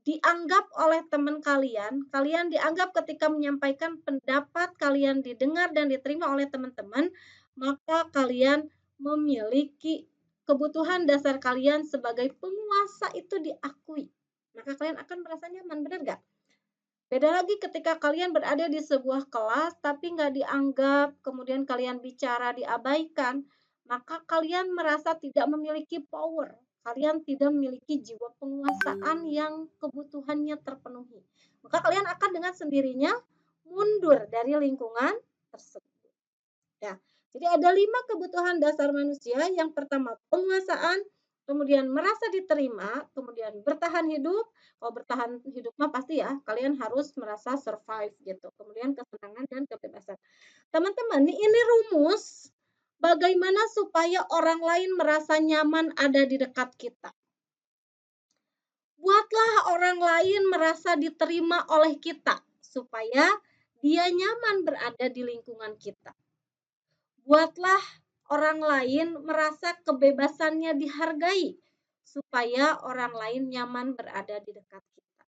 dianggap oleh teman kalian, kalian dianggap ketika menyampaikan pendapat kalian didengar dan diterima oleh teman-teman, maka kalian memiliki kebutuhan dasar kalian sebagai penguasa itu diakui. Maka kalian akan merasa nyaman, benar nggak? Beda lagi ketika kalian berada di sebuah kelas tapi nggak dianggap, kemudian kalian bicara diabaikan, maka kalian merasa tidak memiliki power. Kalian tidak memiliki jiwa penguasaan yang kebutuhannya terpenuhi. Maka kalian akan dengan sendirinya mundur dari lingkungan tersebut. Ya, jadi ada 5 kebutuhan dasar manusia. Yang pertama penguasaan, kemudian merasa diterima, kemudian bertahan hidup. Kalau bertahan hidup mah pasti ya, kalian harus merasa survive gitu. Kemudian kesenangan dan kebebasan. Teman-teman, ini rumus bagaimana supaya orang lain merasa nyaman ada di dekat kita. Buatlah orang lain merasa diterima oleh kita supaya dia nyaman berada di lingkungan kita. Buatlah orang lain merasa kebebasannya dihargai supaya orang lain nyaman berada di dekat kita.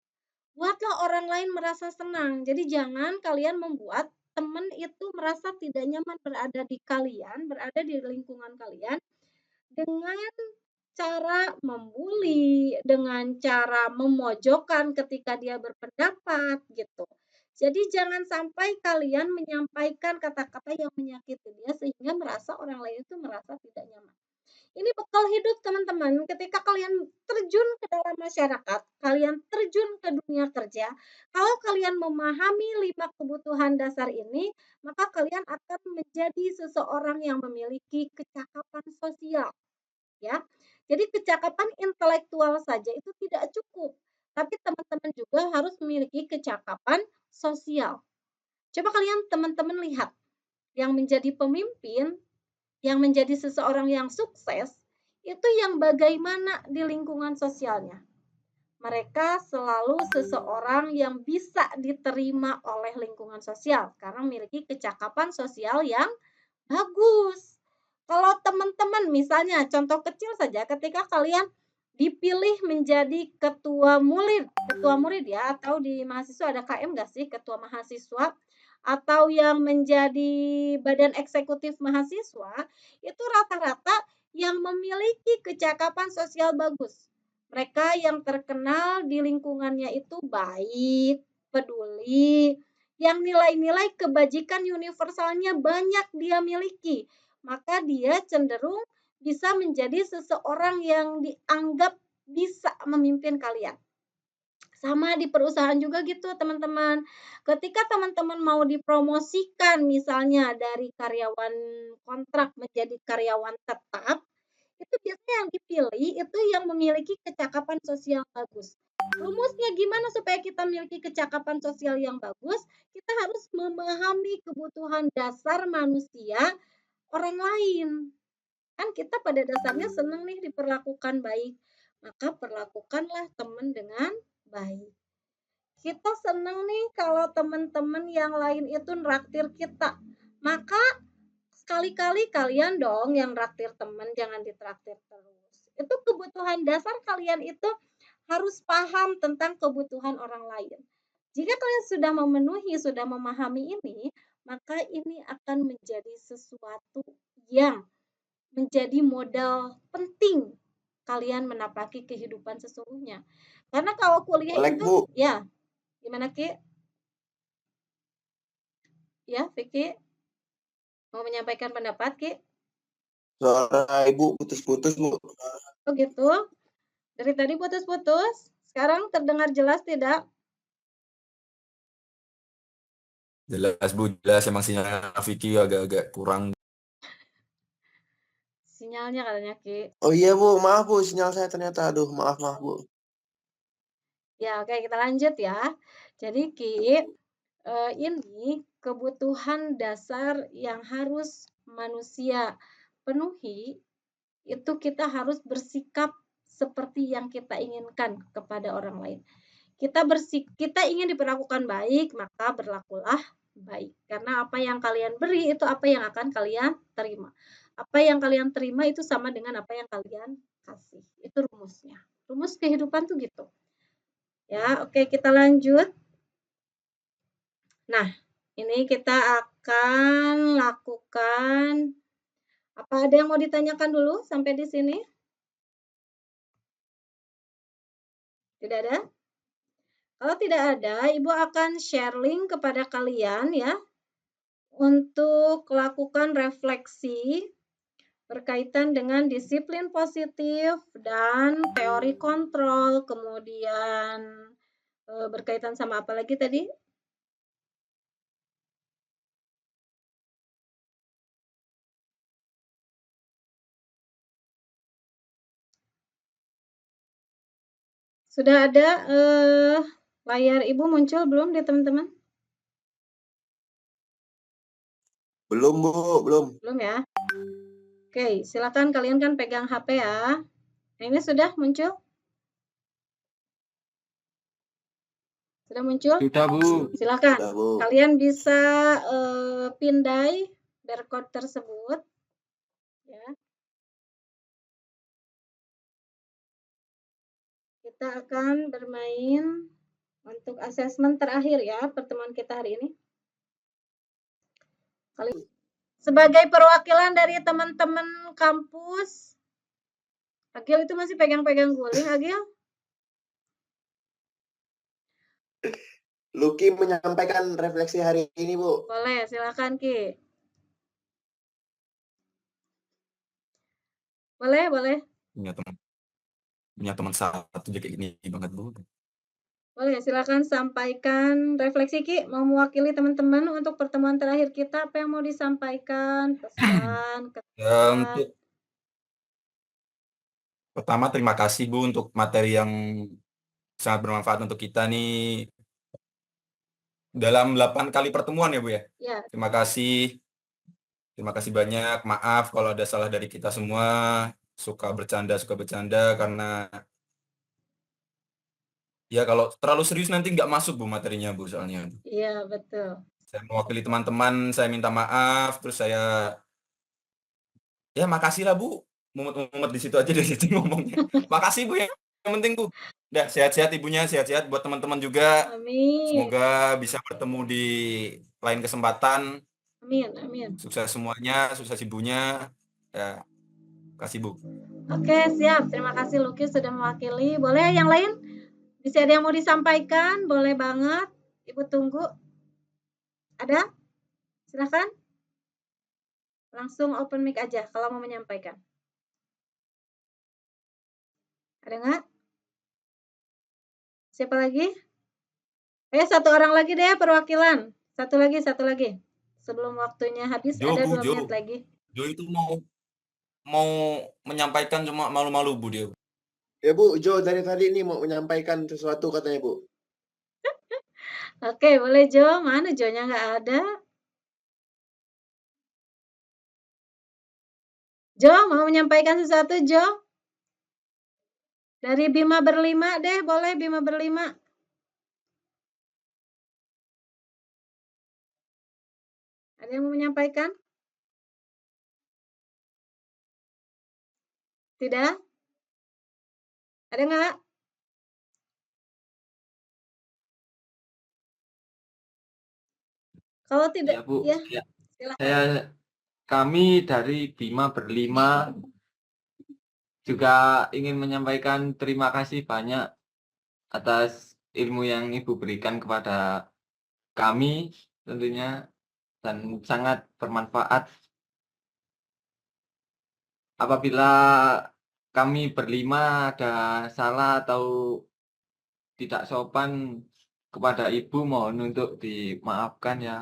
Buatlah orang lain merasa senang. Jadi jangan kalian membuat teman itu merasa tidak nyaman berada di kalian, berada di lingkungan kalian dengan cara membuli, dengan cara memojokkan ketika dia berpendapat gitu. Jadi jangan sampai kalian menyampaikan kata-kata yang menyakiti dia sehingga merasa orang lain itu merasa tidak nyaman. Ini bekal hidup teman-teman. Ketika kalian terjun ke dalam masyarakat, kalian terjun ke dunia kerja, kalau kalian memahami 5 kebutuhan dasar ini, maka kalian akan menjadi seseorang yang memiliki kecakapan sosial. Ya, jadi kecakapan intelektual saja itu tidak cukup, tapi teman-teman juga harus memiliki kecakapan sosial. Coba kalian teman-teman lihat, yang menjadi pemimpin, yang menjadi seseorang yang sukses, itu yang bagaimana di lingkungan sosialnya. Mereka selalu seseorang yang bisa diterima oleh lingkungan sosial karena memiliki kecakapan sosial yang bagus. Kalau teman-teman misalnya contoh kecil saja ketika kalian dipilih menjadi ketua murid ya, atau di mahasiswa ada KM nggak sih, ketua mahasiswa, atau yang menjadi badan eksekutif mahasiswa, itu rata-rata yang memiliki kecakapan sosial bagus. Mereka yang terkenal di lingkungannya itu baik, peduli, yang nilai-nilai kebajikan universalnya banyak dia miliki, maka dia cenderung bisa menjadi seseorang yang dianggap bisa memimpin kalian. Sama di perusahaan juga gitu teman-teman. Ketika teman-teman mau dipromosikan misalnya dari karyawan kontrak menjadi karyawan tetap, itu biasanya yang dipilih itu yang memiliki kecakapan sosial bagus. Rumusnya gimana supaya kita memiliki kecakapan sosial yang bagus? Kita harus memahami kebutuhan dasar manusia orang lain. Kan kita pada dasarnya senang nih diperlakukan baik, maka perlakukanlah teman dengan baik. Kita senang nih kalau teman-teman yang lain itu nraktir kita, maka sekali-kali kalian dong yang nraktir teman, jangan ditraktir terus. Itu kebutuhan dasar kalian itu harus paham tentang kebutuhan orang lain. Jika kalian sudah memenuhi, sudah memahami ini, maka ini akan menjadi sesuatu yang menjadi modal penting kalian menapaki kehidupan sesungguhnya. Karena kalau kuliah Melek, itu, Bu. ya, gimana Ki? Ya, Vicky mau menyampaikan pendapat Ki? Suara Ibu putus-putus, Bu. Oh gitu. Dari tadi putus-putus. Sekarang terdengar jelas tidak? Jelas Bu, jelas emang sinyal Vicky agak-agak kurang. sinyalnya katanya Ki. Oh iya Bu, maaf Bu, sinyal saya ternyata. Aduh, maaf Bu. Ya, oke kita lanjut ya. Jadi Ki, ini kebutuhan dasar yang harus manusia penuhi, itu kita harus bersikap seperti yang kita inginkan kepada orang lain. Kita ingin diperlakukan baik, maka berlakulah baik. Karena apa yang kalian beri itu apa yang akan kalian terima. Apa yang kalian terima itu sama dengan apa yang kalian kasih. Itu rumusnya. Rumus kehidupan tuh gitu. Ya, oke kita lanjut. Nah, ini kita akan lakukan apa ada yang mau ditanyakan dulu sampai di sini? Tidak ada? Kalau tidak ada, Ibu akan share link kepada kalian ya untuk lakukan refleksi berkaitan dengan disiplin positif dan teori kontrol, kemudian berkaitan sama apa lagi tadi? Sudah ada layar Ibu muncul belum di teman-teman? Belum Bu, belum. Belum ya? Oke, silakan kalian kan pegang HP ya. Nah, ini sudah muncul? Sudah muncul? Sudah Bu. Silakan. Sudah Bu. Kalian bisa pindai barcode tersebut. Ya. Kita akan bermain untuk asesmen terakhir ya pertemuan kita hari ini. Sebagai perwakilan dari teman-teman kampus, Agil itu masih pegang-pegang guling, Agil? Lucky menyampaikan refleksi hari ini Bu. Boleh, silakan Ki. Boleh, boleh. Punya teman satu jadi kayak gini banget Bu. Boleh, silakan sampaikan refleksi Ki, mau mewakili teman-teman untuk pertemuan terakhir kita, apa yang mau disampaikan, pesan, Untuk pertama terima kasih Bu untuk materi yang sangat bermanfaat untuk kita nih dalam 8 kali pertemuan ya Bu ya. Ya, Terima kasih banyak. Maaf kalau ada salah dari kita semua. Suka bercanda karena ya kalau terlalu serius nanti nggak masuk Bu materinya Bu soalnya. iya betul. Saya mewakili teman-teman, saya minta maaf, terus saya ya makasih lah Bu. Mumet-mumet di situ aja dari situ ngomongnya. Makasih Bu ya. Yang penting Bu. Udah sehat-sehat ibunya, sehat-sehat buat teman-teman juga. Amin. Semoga bisa bertemu di lain kesempatan. Amin, amin. Sukses semuanya, sukses ibunya. Ya, kasih Bu. Oke, siap. Terima kasih Luki sudah mewakili. Boleh yang lain? Bisa ada yang mau disampaikan? Boleh banget. Ibu tunggu. Ada? Silakan. Langsung open mic aja kalau mau menyampaikan. Ada nggak? Siapa lagi? Satu orang lagi deh perwakilan. Satu lagi. Sebelum waktunya habis ada 2 menit lagi. Jo itu mau menyampaikan cuma malu-malu Bu dia. Ya Bu, Jo dari tadi ini mau menyampaikan sesuatu katanya Bu. Oke, boleh Jo. Mana Jo-nya nggak ada? Jo, mau menyampaikan sesuatu Jo? Dari Bima Berlima deh, boleh Bima Berlima. Ada yang mau menyampaikan? Tidak? Ada nggak? Kalau tidak, Ya Bu, ya, ya. silakan. Kami dari Bima Berlima juga ingin menyampaikan terima kasih banyak atas ilmu yang Ibu berikan kepada kami tentunya dan sangat bermanfaat. Apabila kami berlima ada salah atau tidak sopan kepada Ibu, mohon untuk dimaafkan ya.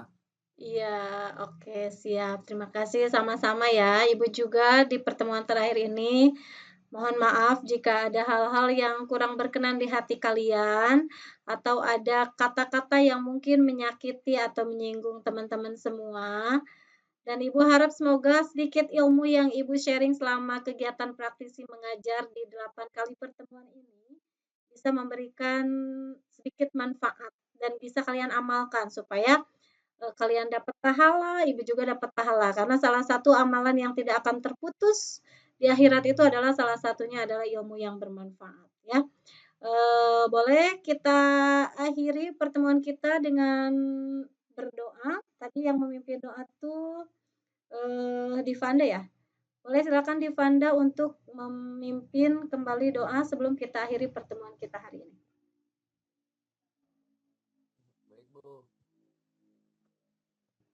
Iya, oke, siap. Terima kasih sama-sama ya, Ibu juga di pertemuan terakhir ini. Mohon maaf jika ada hal-hal yang kurang berkenan di hati kalian, atau ada kata-kata yang mungkin menyakiti atau menyinggung teman-teman semua. Dan Ibu harap semoga sedikit ilmu yang Ibu sharing selama kegiatan praktisi mengajar di 8 kali pertemuan ini bisa memberikan sedikit manfaat dan bisa kalian amalkan supaya kalian dapat pahala, Ibu juga dapat pahala. Karena salah satu amalan yang tidak akan terputus di akhirat itu adalah salah satunya adalah ilmu yang bermanfaat ya. Boleh kita akhiri pertemuan kita dengan berdoa. Tadi yang memimpin doa tuh Divanda ya. Boleh silakan Divanda untuk memimpin kembali doa sebelum kita akhiri pertemuan kita hari ini. Baik, Bu.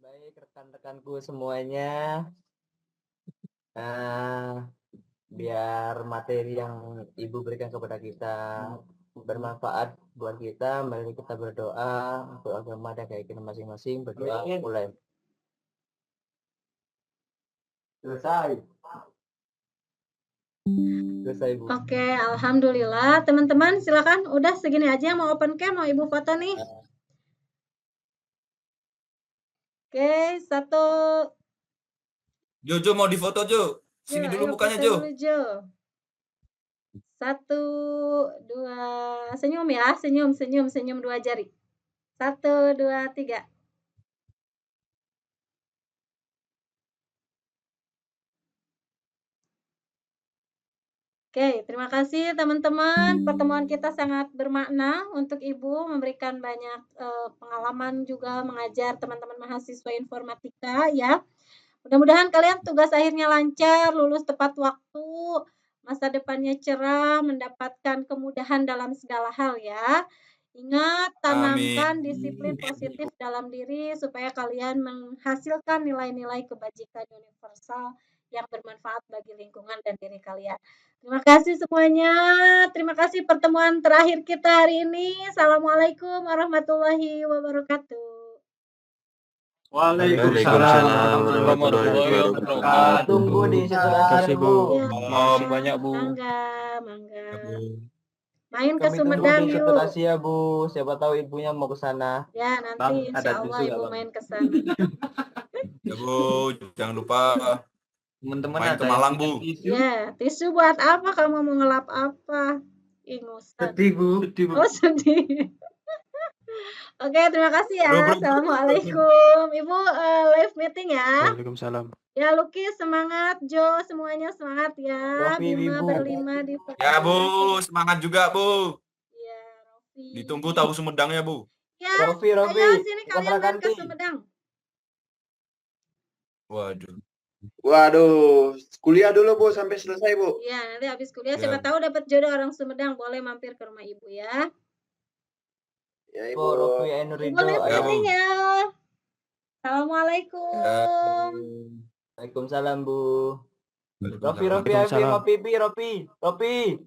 Baik, rekan-rekanku semuanya. Biar materi yang Ibu berikan kepada kita bermanfaat buat kita, mari kita berdoa untuk agama dan keyakinan masing-masing. Berdoa mulai. Selesai. Selesai, Bu. Oke, alhamdulillah. Teman-teman silakan, udah segini aja yang mau open cam, mau Ibu foto nih. Oke, satu. Jo mau difoto Jo. Sini Jo, dulu ayo mukanya foto Jo. dulu, Jo. 1, 2, senyum ya, senyum 2 jari. 1, 2, 3. Oke, terima kasih teman-teman. Pertemuan kita sangat bermakna untuk Ibu, memberikan banyak pengalaman juga mengajar teman-teman mahasiswa informatika ya. Mudah-mudahan kalian tugas akhirnya lancar, lulus tepat waktu, masa depannya cerah, mendapatkan kemudahan dalam segala hal ya. Ingat, tanamkan disiplin positif dalam diri supaya kalian menghasilkan nilai-nilai kebajikan universal yang bermanfaat bagi lingkungan dan diri kalian. Terima kasih semuanya. Terima kasih pertemuan terakhir kita hari ini. Assalamualaikum warahmatullahi wabarakatuh. Waalaikumsalam warahmatullahi wabarakatuh. Tunggu di situ Terima kasih, Bu. Ya, Makasih banyak, Bu. Mangga. Main ke Kami tunggu Sumedang di situ yuk. kasih ya Bu. Siapa tahu ibunya mau ke sana. Ya, nanti insya Allah Ibu main ke sana. Ya Bu, jangan lupa Teman-teman main ada ke yang Malang punya Bu. tisu? Ya, tisu buat apa? Kamu mau ngelap apa? Ingusan. Sedih, Bu. Oh, sedih. Oke, terima kasih ya. Bro. Assalamualaikum. Ibu live meeting ya. Waalaikumsalam. Ya, Luki semangat, Jo semuanya semangat ya. Rofi, Bima Wibu. berlima di Ya Bu, semangat juga Bu. Ya, Rofi. Ditunggu tahu Sumedangnya Bu. Ya, Rofi. ayo sini Bukan kalian main ke Rakanti. Sumedang. Waduh, kuliah dulu Bu sampai selesai Bu. Iya, nanti habis kuliah Ya. siapa tahu dapat jodoh orang Sumedang, boleh mampir ke rumah Ibu ya. Ya Bu, Ibu. Rofi Ibu Enurido. live Ya, Bu. meeting ya. Assalamualaikum. Waalaikumsalam Bu. Rofi, Waalaikumsalam. Rofi.